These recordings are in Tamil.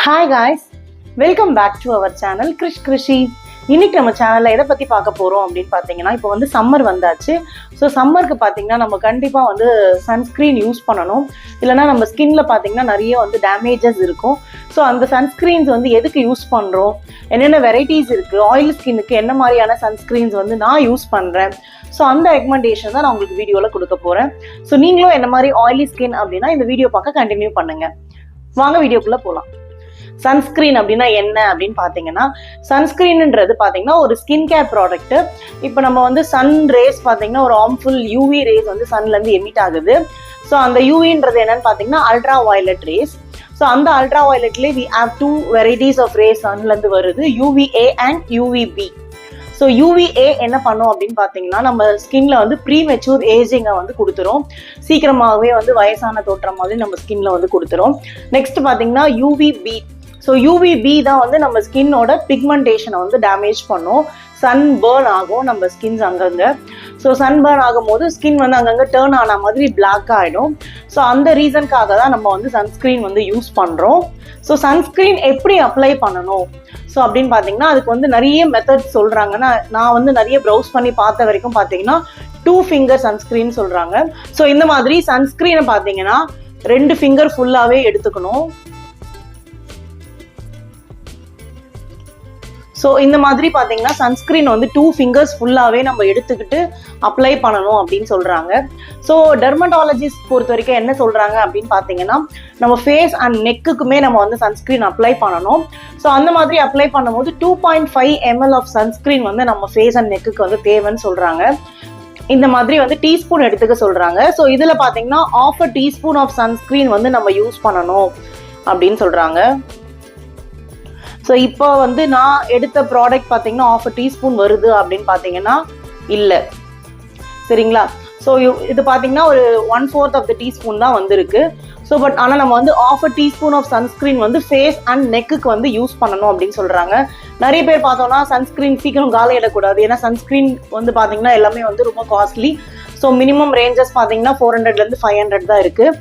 Hi guys, welcome back to our channel Krish Krishi. இன்னைக்கு நம்ம சேனல்ல எதை பத்தி பார்க்க போறோம் அப்படின்னு பாத்தீங்கன்னா, இப்போ வந்து சம்மர் வந்தாச்சு. ஸோ சம்மருக்கு பாத்தீங்கன்னா நம்ம கண்டிப்பா வந்து சன்ஸ்கிரீன் யூஸ் பண்ணணும். இல்லைன்னா நம்ம ஸ்கின்ல பாத்தீங்கன்னா நிறைய வந்து டேமேஜஸ் இருக்கும். ஸோ அந்த சன்ஸ்கிரீன்ஸ் வந்து எதுக்கு யூஸ் பண்றோம், என்னென்ன வெரைட்டிஸ் இருக்கு, ஆயில் ஸ்கின்னுக்கு என்ன மாதிரியான சன்ஸ்கிரீன்ஸ் வந்து நான் யூஸ் பண்றேன். ஸோ அந்த ரெக்கமெண்டேஷன் தான் நான் உங்களுக்கு வீடியோல கொடுக்க போறேன். ஸோ நீங்களும் என்ன மாதிரி ஆயிலி ஸ்கின் அப்படின்னா இந்த வீடியோ பார்க்க கண்டினியூ பண்ணுங்க. வாங்க வீடியோக்குள்ள போலாம். சன்ஸ்கிரீன் அப்படின்னா என்ன அப்படின்னு பாத்தீங்கன்னா, சன்ஸ்கிரீன்ன்றது பாத்தீங்கன்னா ஒரு ஸ்கின் கேர் ப்ராடக்ட். இப்போ நம்ம வந்து சன் ரேஸ் பாத்தீங்கன்னா ஒரு ஹார்ம்ஃபுல் யூவி ரேஸ் வந்து சன்ல இருந்து எமிட் ஆகுது. ஸோ அந்த யூவின்றது என்னன்னு பாத்தீங்கன்னா அல்ட்ரா வயலட் ரேஸ். ஸோ அந்த அல்ட்ரா வயலட்லேயே we have two varieties of rays சன்ல இருந்து வருது, UVA and UVB. So UVA என்ன பண்ணும் அப்படின்னு பார்த்தீங்கன்னா, நம்ம ஸ்கின்ல வந்து ப்ரீமெச்சூர் ஏஜிங்கை வந்து கொடுத்துரும். சீக்கிரமாகவே வந்து வயசான தோற்றம் மாதிரி நம்ம ஸ்கின்ல வந்து கொடுத்துரும். நெக்ஸ்ட் பார்த்தீங்கன்னா UVB. ஸோ UVB தான் வந்து நம்ம ஸ்கின்னோட பிக்மெண்டேஷனை வந்து டேமேஜ் பண்ணும். சன் பேர்ன் ஆகும் நம்ம ஸ்கின்ஸ் அங்கங்கே. ஸோ சன் பேர்ன் ஆகும் போது ஸ்கின் வந்து அங்கங்கே டேர்ன் ஆன மாதிரி பிளாக் ஆகிடும். ஸோ அந்த ரீசனுக்காக தான் நம்ம வந்து சன்ஸ்கிரீன் வந்து யூஸ் பண்ணுறோம். ஸோ சன்ஸ்கிரீன் எப்படி அப்ளை பண்ணணும் ஸோ அப்படின்னு பார்த்தீங்கன்னா, அதுக்கு வந்து நிறைய மெத்தட்ஸ் சொல்கிறாங்கன்னா, நான் வந்து நிறைய ப்ரௌஸ் பண்ணி பார்த்த வரைக்கும் பார்த்தீங்கன்னா 2 ஃபிங்கர் சன்ஸ்கிரீன் சொல்கிறாங்க. ஸோ இந்த மாதிரி சன்ஸ்கிரீனை பார்த்தீங்கன்னா 2 ஃபிங்கர் ஃபுல்லாகவே எடுத்துக்கணும். ஸோ இந்த மாதிரி பார்த்தீங்கன்னா சன்ஸ்கிரீன் வந்து 2 ஃபிங்கர்ஸ் ஃபுல்லாகவே நம்ம எடுத்துக்கிட்டு அப்ளை பண்ணணும் அப்படின்னு சொல்கிறாங்க. ஸோ டெர்மட்டாலஜிஸ்ட் பொறுத்த வரைக்கும் என்ன சொல்கிறாங்க அப்படின்னு பார்த்தீங்கன்னா, நம்ம ஃபேஸ் அண்ட் நெக்குக்குமே நம்ம வந்து சன்ஸ்கிரீன் அப்ளை பண்ணணும். ஸோ அந்த மாதிரி அப்ளை பண்ணும்போது 2.5 ml ஆஃப் சன்ஸ்கிரீன் வந்து நம்ம ஃபேஸ் அண்ட் நெக்குக்கு வந்து தேவைன்னு சொல்கிறாங்க. இந்த மாதிரி வந்து டீஸ்பூன் எடுத்துக்க சொல்கிறாங்க. ஸோ இதில் பார்த்தீங்கன்னா 1/2 டீஸ்பூன் ஆஃப் சன்ஸ்கிரீன் வந்து நம்ம யூஸ் பண்ணணும் அப்படின்னு சொல்கிறாங்க. ஸோ இப்போ வந்து நான் எடுத்த ப்ராடக்ட் பார்த்தீங்கன்னா 1/2 டீஸ்பூன் வருது அப்படின்னு பார்த்தீங்கன்னா இல்லை, சரிங்களா. ஸோ இது பார்த்தீங்கன்னா ஒரு 1/4 ஆஃப் த டீஸ்பூன் தான் வந்திருக்கு. ஸோ பட் ஆனால் நம்ம வந்து 1/2 டீஸ்பூன் ஆஃப் சன்ஸ்கிரீன் வந்து ஃபேஸ் அண்ட் நெக்குக்கு வந்து யூஸ் பண்ணணும் அப்படின்னு சொல்கிறாங்க. நிறைய பேர் பார்த்தோம்னா சன்ஸ்கிரீன் சீக்கிரம் காலியிடக்கூடாது, ஏன்னா சன்ஸ்கிரீன் வந்து பார்த்தீங்கன்னா எல்லாமே வந்து ரொம்ப காஸ்ட்லி. ஸோ மினிமம் ரேஞ்சஸ் பார்த்தீங்கன்னா 400லேருந்து 500 தான் இருக்குது.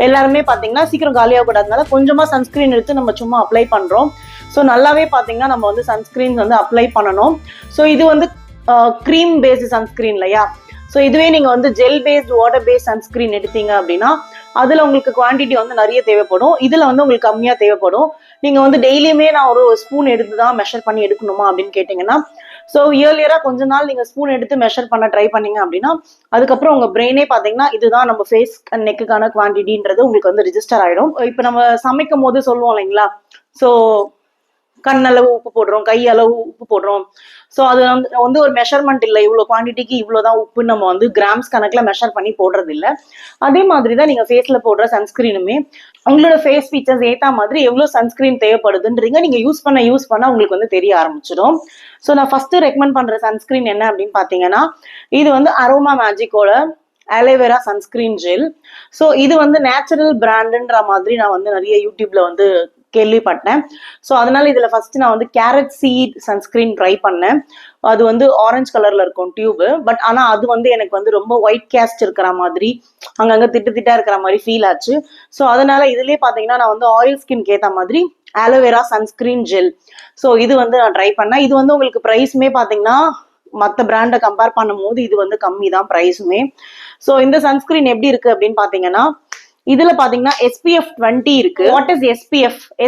எல்லாருமே பார்த்தீங்கன்னா சீக்கிரம் காலியாகக்கூடாதுனால கொஞ்சமாக சன்ஸ்கிரீன் எடுத்து நம்ம சும்மா அப்ளை பண்ணுறோம். ஸோ நல்லாவே பார்த்தீங்கன்னா நம்ம வந்து சன்ஸ்கிரீன் வந்து அப்ளை பண்ணணும். ஸோ இது வந்து க்ரீம் பேஸ்டு சன்ஸ்கிரீன் இல்லையா. ஸோ இதுவே நீங்கள் வந்து gel based water based sunscreen எடுத்தீங்க அப்படின்னா அதில் உங்களுக்கு குவான்டிட்டி வந்து நிறைய தேவைப்படும், இதில் வந்து உங்களுக்கு கம்மியாக தேவைப்படும். நீங்கள் வந்து டெய்லியுமே நான் ஒரு ஸ்பூன் எடுத்து தான் மெஷர் பண்ணி எடுக்கணுமா அப்படின்னு கேட்டிங்கன்னா, ஸோ இயர்லியராக கொஞ்ச நாள் நீங்கள் ஸ்பூன் எடுத்து மெஷர் பண்ண ட்ரை பண்ணீங்க அப்படின்னா அதுக்கப்புறம் உங்கள் பிரெயினே பார்த்தீங்கன்னா இதுதான் நம்ம ஃபேஸ் அண்ட் நெக்குக்கான குவான்டிட்டின்றது உங்களுக்கு வந்து ரிஜிஸ்டர் ஆகிடும். இப்போ நம்ம சமைக்கும் போது சொல்லுவோம் இல்லைங்களா, ஸோ கண்ணளவு உப்பு போடுறோம், கை அளவு உப்பு போடுறோம். ஸோ அது வந்து ஒரு மெஷர்மெண்ட் இல்லை, இவ்வளோ குவான்டிட்டிக்கு இவ்வளோதான் உப்புன்னு நம்ம வந்து கிராம்ஸ் கணக்கில் மெஷர் பண்ணி போடுறது இல்லை. அதே மாதிரி தான் நீங்கள் ஃபேஸில் போடுற சன்ஸ்கிரீனுமே உங்களோட ஃபேஸ் ஃபீச்சர்ஸ் ஏற்ற மாதிரி எவ்வளோ சன்ஸ்கிரீன் தேவைப்படுதுன்றீங்க நீங்கள் யூஸ் பண்ண உங்களுக்கு வந்து தெரிய ஆரம்பிச்சிடும். ஸோ நான் ஃபஸ்ட்டு ரெக்கமெண்ட் பண்ணுற சன்ஸ்கிரீன் என்ன அப்படின்னு பார்த்தீங்கன்னா, இது வந்து அரோமா மேஜிக்கோட அலோவேரா சன்ஸ்கிரீன் ஜெல். ஸோ இது வந்து நேச்சுரல் பிராண்டுன்ற மாதிரி நான் வந்து நிறைய யூடியூப்ல வந்து கேள்விப்பட்டேன். ஸோ அதனால இதில் ஃபர்ஸ்ட் நான் வந்து கேரட் சீட் சன்ஸ்கிரீன் ட்ரை பண்ணேன். அது வந்து ஆரஞ்சு கலர்ல இருக்கும் டியூபு, பட் ஆனால் அது வந்து எனக்கு வந்து ரொம்ப ஒயிட் கேஸ்ட் இருக்கிற மாதிரி அங்கங்கே திட்டா இருக்கிற மாதிரி ஃபீல் ஆச்சு. ஸோ அதனால இதுலேயே பார்த்தீங்கன்னா நான் வந்து ஆயில் ஸ்கின்க்கு ஏற்ற மாதிரி அலோவேரா சன்ஸ்கிரீன் ஜெல், ஸோ இது வந்து நான் ட்ரை பண்ணேன். இது வந்து உங்களுக்கு ப்ரைஸுமே பார்த்தீங்கன்னா மற்ற பிராண்டை கம்பேர் பண்ணும் போது இது வந்து கம்மி தான் ப்ரைஸுமே. ஸோ இந்த சன்ஸ்கிரீன் எப்படி இருக்கு அப்படின்னு பார்த்தீங்கன்னா, இதுல பாத்தீங்கன்னா SPF 20 இருக்கு. வாட் இஸ்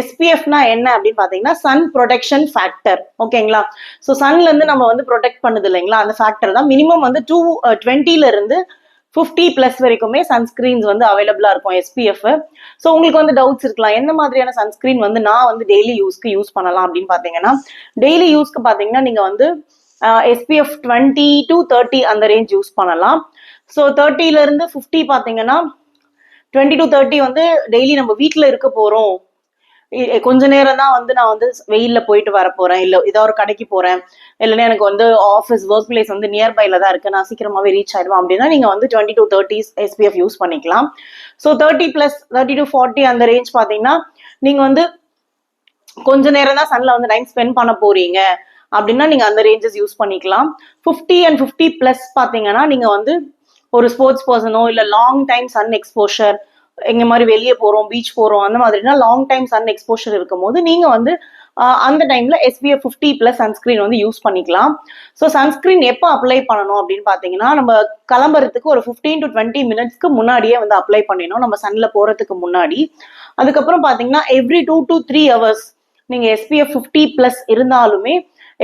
SPF-னா என்ன அப்படின்னு பாத்தீங்கன்னா சன் ப்ரொடெக்ஷன் ஃபேக்டர், ஓகேங்களா. ஸோ சன்ல இருந்து நம்ம வந்து ப்ரொடெக்ட் பண்ணுது இல்லைங்களா, அந்த ஃபேக்டர் தான். மினிமம் வந்து 220 இருந்து 50+ வரைக்குமே சன்ஸ்கிரீன்ஸ் வந்து அவைலபிளா இருக்கும் SPF. ஸோ உங்களுக்கு வந்து டவுட்ஸ் இருக்கலாம், என்ன மாதிரியான சன்ஸ்கிரீன் வந்து நான் வந்து டெய்லி யூஸ் பண்ணலாம் அப்படின்னு பாத்தீங்கன்னா, டெய்லி யூஸ்க்கு பாத்தீங்கன்னா நீங்க வந்து SPF 20 to 30 அந்த ரேஞ்ச் யூஸ் பண்ணலாம். ஸோ 30ல இருந்து 50 பாத்தீங்கன்னா 20 to 30 வந்து டெய்லி நம்ம வீட்டில் இருக்க போறோம், கொஞ்ச நேரம் தான் வந்து நான் வந்து வெயில்ல போயிட்டு வர போறேன், இல்லை ஏதாவது ஒரு கடைக்கு போறேன், இல்லைன்னா எனக்கு வந்து ஆஃபீஸ் ஒர்க் பிளேஸ் வந்து நியர்பைல தான் இருக்கு, நான் சீக்கிரமாவே ரீச் ஆயிடுவேன் அப்படின்னா நீங்க வந்து 20 to 30 SPF யூஸ் பண்ணிக்கலாம். ஸோ 30 to 40 அந்த ரேஞ்ச் பாத்தீங்கன்னா நீங்க வந்து கொஞ்ச நேரம் தான் சன்ல வந்து டைம் ஸ்பெண்ட் பண்ண போறீங்க அப்படின்னா நீங்க அந்த ரேஞ்சஸ் யூஸ் பண்ணிக்கலாம். 50 and 50+ பாத்தீங்கன்னா நீங்க வந்து ஒரு ஸ்போர்ட்ஸ் பர்சனோ இல்லை லாங் டைம் சன் எக்ஸ்போஷர் எங்க மாதிரி வெளியே போறோம், பீச் போறோம், அந்த மாதிரினா லாங் டைம் சன் எக்ஸ்போஷர் இருக்கும் போது நீங்க வந்து அந்த டைம்ல SPF 50+ சன்ஸ்கிரீன் வந்து யூஸ் பண்ணிக்கலாம். ஸோ சன்ஸ்கிரீன் எப்போ அப்ளை பண்ணணும் அப்படின்னு பார்த்தீங்கன்னா, நம்ம கிளம்புறதுக்கு ஒரு 15 to 20 மினிட்ஸ்க்கு முன்னாடியே வந்து அப்ளை பண்ணிடணும், நம்ம சன்ல போறதுக்கு முன்னாடி. அதுக்கப்புறம் பார்த்தீங்கன்னா எவ்ரி 2 to 3 hours நீங்க SPF 50+ இருந்தாலுமே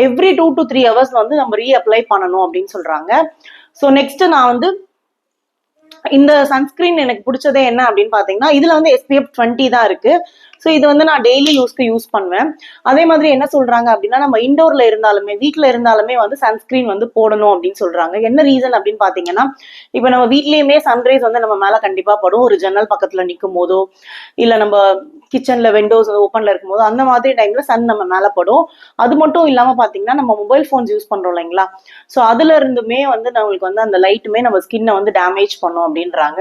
எவ்ரி 2 to 3 hours வந்து நம்ம ரீஅப்ளை பண்ணணும் அப்படின்னு சொல்றாங்க. ஸோ நெக்ஸ்ட் நான் வந்து இந்த சன்ஸ்கிரீன் எனக்கு பிடிச்சதே என்ன அப்படின்னு பாத்தீங்கன்னா, இதுல வந்து SPF 20 தான் இருக்கு. ஸோ இது வந்து நான் டெய்லி யூஸ் பண்ணுவேன். அதே மாதிரி என்ன சொல்றாங்க அப்படின்னா, நம்ம இண்டோர்ல இருந்தாலுமே வீட்டுல இருந்தாலுமே வந்து சன்ஸ்கிரீன் வந்து போடணும் அப்படின்னு சொல்றாங்க. என்ன ரீசன் அப்படின்னு பாத்தீங்கன்னா, இப்ப நம்ம வீட்லயுமே சன்ரைஸ் வந்து நம்ம மேல கண்டிப்பா படும். ஒரு ஜன்னல் பக்கத்துல நிற்கும் போதோ, இல்ல நம்ம கிச்சன்ல விண்டோஸ் ஓப்பன்ல இருக்கும் போது அந்த மாதிரி டைம்ல சன் நம்ம மேல படும். அது மட்டும் இல்லாம பாத்தீங்கன்னா, நம்ம மொபைல் போன்ஸ் யூஸ் பண்றோம் இல்லைங்களா, ஸோ அதுல இருந்துமே வந்து நம்மளுக்கு வந்து அந்த லைட்டுமே நம்ம ஸ்கின்னை வந்து டேமேஜ் பண்ணும் அப்படின்றாங்க.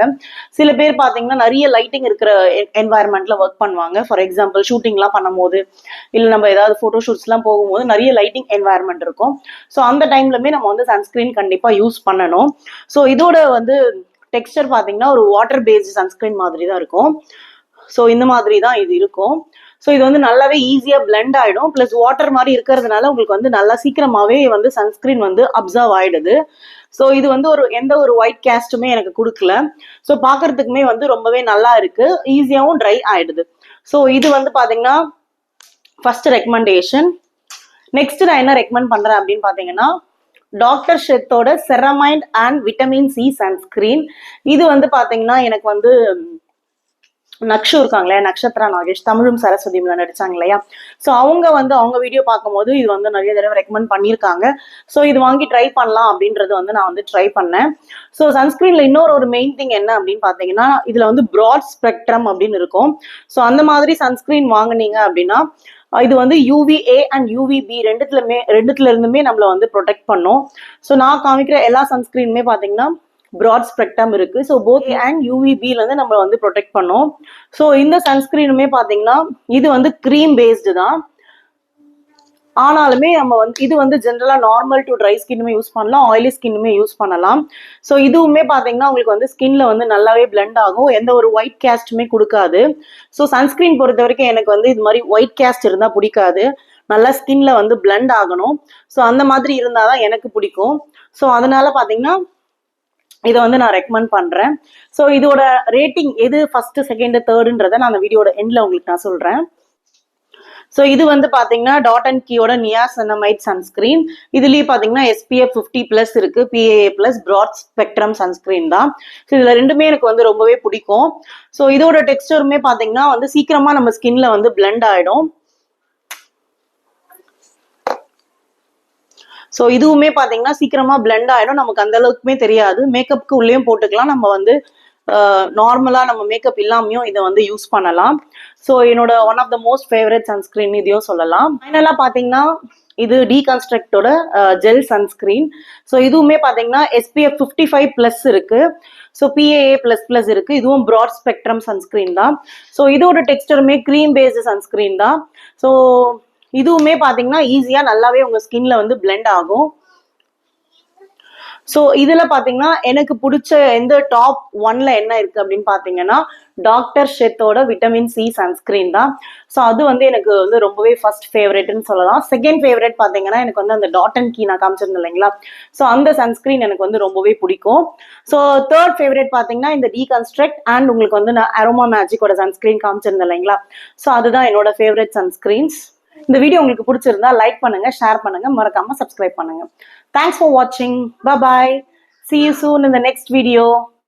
சில பேர் பாத்தீங்கன்னா நிறைய லைட்டிங் இருக்கிற என்வாயர்மெண்ட்ல ஒர்க் பண்ணுவாங்க. ஃபார் எக்ஸாம்பிள் ஷூட்டிங்லாம் பண்ணும் போது, இல்ல நம்ம ஏதாவது போட்டோ ஷூட்ஸ் எல்லாம் போகும்போது நிறைய லைட்டிங் என்வாயர்மெண்ட் இருக்கும். ஸோ அந்த டைம்லமே நம்ம வந்து சன்ஸ்கிரீன் கண்டிப்பா யூஸ் பண்ணணும். ஸோ இதோட வந்து டெக்ஸ்டர் பாத்தீங்கன்னா ஒரு வாட்டர் பேஸ்ட் சன்ஸ்கிரீன் மாதிரி தான் இருக்கும். ஸோ இந்த மாதிரி தான் இது இருக்கும். ஸோ இது வந்து நல்லாவே ஈஸியா பிளெண்ட் ஆயிடும். பிளஸ் வாட்டர் மாதிரி இருக்கிறதுனால உங்களுக்கு வந்து நல்லா சீக்கிரமாவே வந்து சன்ஸ்கிரீன் வந்து அப்சர்வ் ஆயிடுது. ஸோ இது வந்து எந்த ஒரு ஒயிட் கேஸ்ட்டுமே எனக்கு கொடுக்கல. ஸோ பாக்குறதுக்குமே வந்து ரொம்பவே நல்லா இருக்கு, ஈஸியாவும் ட்ரை ஆயிடுது. ஸோ இது வந்து பாத்தீங்கன்னா ஃபர்ஸ்ட் ரெக்கமெண்டேஷன். நெக்ஸ்ட் நான் என்ன ரெக்கமெண்ட் பண்றேன் அப்படின்னு பாத்தீங்கன்னா, டாக்டர் ஷெத்தோட ceramide and vitamin C sunscreen. இது வந்து பாத்தீங்கன்னா எனக்கு வந்து நக்ஷு இருக்காங்களே, நக்ஷத்ரா நாகேஷ், தமிழும் சரஸ்வதியும்ல நடிச்சாங்க இல்லையா, ஸோ அவங்க வீடியோ பார்க்கும்போது இது வந்து நிறைய தடவை ரெக்கமெண்ட் பண்ணியிருக்காங்க. ஸோ இது வாங்கி ட்ரை பண்ணலாம் அப்படின்றது வந்து நான் வந்து ட்ரை பண்ணேன். ஸோ சன்ஸ்கிரீன்ல ஒரு மெயின் திங் என்ன அப்படின்னு பார்த்தீங்கன்னா, இதுல வந்து ப்ராட் ஸ்பெக்ட்ரம் அப்படின்னு இருக்கும். ஸோ அந்த மாதிரி சன்ஸ்கிரீன் வாங்கினீங்க அப்படின்னா இது வந்து UVA அண்ட் UVB ரெண்டுத்துல இருந்துமே நம்மள வந்து ப்ரொடெக்ட் பண்ணும். ஸோ நான் காமிக்கிற எல்லா சன்ஸ்கிரீனுமே பார்த்தீங்கன்னா ப்ராட் ஸ்பெக்ட்ரம் இருக்கு. ஸோ போத் அண்ட் UVBல இருந்து நம்ம வந்து ப்ரொடெக்ட் பண்ணோம். ஸோ இந்த சன்ஸ்கிரீனுமே பாத்தீங்கன்னா இது வந்து கிரீம் பேஸ்டு தான். ஆனாலுமே நம்ம வந்து இது வந்து ஜென்ரலா நார்மல் டு ட்ரை ஸ்கின்னுமே யூஸ் பண்ணலாம், ஆயிலி ஸ்கின்னுமே யூஸ் பண்ணலாம். ஸோ இதுவுமே பாத்தீங்கன்னா உங்களுக்கு வந்து ஸ்கின்ல வந்து நல்லாவே பிளெண்ட் ஆகும், எந்த ஒரு ஒயிட் கேஸ்டுமே கொடுக்காது. ஸோ சன்ஸ்கிரீன் பொறுத்த வரைக்கும் எனக்கு வந்து இது மாதிரி ஒயிட் கேஸ்ட் இருந்தா பிடிக்காது, நல்லா ஸ்கின்ல வந்து பிளெண்ட் ஆகணும். ஸோ அந்த மாதிரி இருந்தாதான் எனக்கு பிடிக்கும். ஸோ அதனால பாத்தீங்கன்னா இதை வந்து நான் ரெக்கமெண்ட் பண்றேன். ஸோ இதோட ரேட்டிங் எது ஃபர்ஸ்ட் செகண்ட் தேர்டுன்றதை நான் அந்த வீடியோட எண்ட்ல உங்களுக்கு நான் சொல்றேன். ஸோ இது வந்து பாத்தீங்கன்னா டாட் அண்ட் கீயோட நியாசினமைட் சன்ஸ்கிரீன். இதுலயே பாத்தீங்கன்னா SPF 50+ இருக்கு, PAA+ ப்ராட் ஸ்பெக்ட்ரம் சன்ஸ்கிரீன் தான். ஸோ இதுல ரெண்டுமே எனக்கு வந்து ரொம்பவே பிடிக்கும். ஸோ இதோட டெக்ஸ்டருமே பாத்தீங்கன்னா வந்து சீக்கிரமா நம்ம ஸ்கின்ல வந்து பிளெண்ட் ஆயிடும். ஸோ இதுவுமே பாத்தீங்கன்னா சீக்கிரமா பிளெண்ட் ஆயிடும், நமக்கு அந்த அளவுக்குமே தெரியாது. மேக்கப்புக்கு உள்ளேயும் போட்டுக்கலாம், நம்ம வந்து நார்மலா நம்ம மேக்கப் இல்லாமையும் இதை வந்து யூஸ் பண்ணலாம். ஸோ என்னோட one of the most favourite sunscreen இதையும் சொல்லலாம். ஃபைனலா பாத்தீங்கன்னா இது டீகன்ஸ்ட்ரக்டோட ஜெல் சன்ஸ்கிரீன். ஸோ இதுவுமே பாத்தீங்கன்னா SPF 55+ இருக்கு, ஸோ PAA++ இருக்கு. இதுவும் ப்ராட் ஸ்பெக்ட்ரம் சன்ஸ்கிரீன் தான். ஸோ இதோட டெக்ஸ்டருமே க்ரீம் பேஸ்டு சன்ஸ்கிரீன் தான். ஸோ இதுவுமே பாத்தீங்கன்னா ஈஸியா நல்லாவே உங்க ஸ்கின்ல வந்து பிளெண்ட் ஆகும். ஸோ இதுல பாத்தீங்கன்னா எனக்கு பிடிச்ச எந்த டாப் 1ல என்ன இருக்கு அப்படின்னு பாத்தீங்கன்னா, டாக்டர் ஷெத்தோட விட்டமின் சி சன்ஸ்கிரீன் தான். ஸோ அது வந்து எனக்கு வந்து ரொம்பவே ஃபர்ஸ்ட் ஃபேவரட்னு சொல்லலாம். செகண்ட் ஃபேவரட் பாத்தீங்கன்னா எனக்கு வந்து அந்த டாட் அண்ட் கீ நான் காமிச்சிருந்தேன் இல்லைங்களா, ஸோ அந்த சன்ஸ்கிரீன் எனக்கு வந்து ரொம்பவே பிடிக்கும். ஸோ தேர்ட் ஃபேவரட் பாத்தீங்கன்னா இந்த டீகன்ஸ்ட்ரக்ட் அண்ட் உங்களுக்கு வந்து நான் அரோமா மேஜிக்கோட சன்ஸ்கிரீன் காமிச்சிருந்தேன் இல்லைங்களா, ஸோ அதுதான் என்னோட ஃபேவரட் சன்ஸ்கிரீன்ஸ். இந்த வீடியோ உங்களுக்கு பிடிச்சிருந்தா லைக் பண்ணுங்க, ஷேர் பண்ணுங்க, மறக்காம சப்ஸ்கிரைப் பண்ணுங்க. Thanks for watching. Bye bye. See you soon in the next video.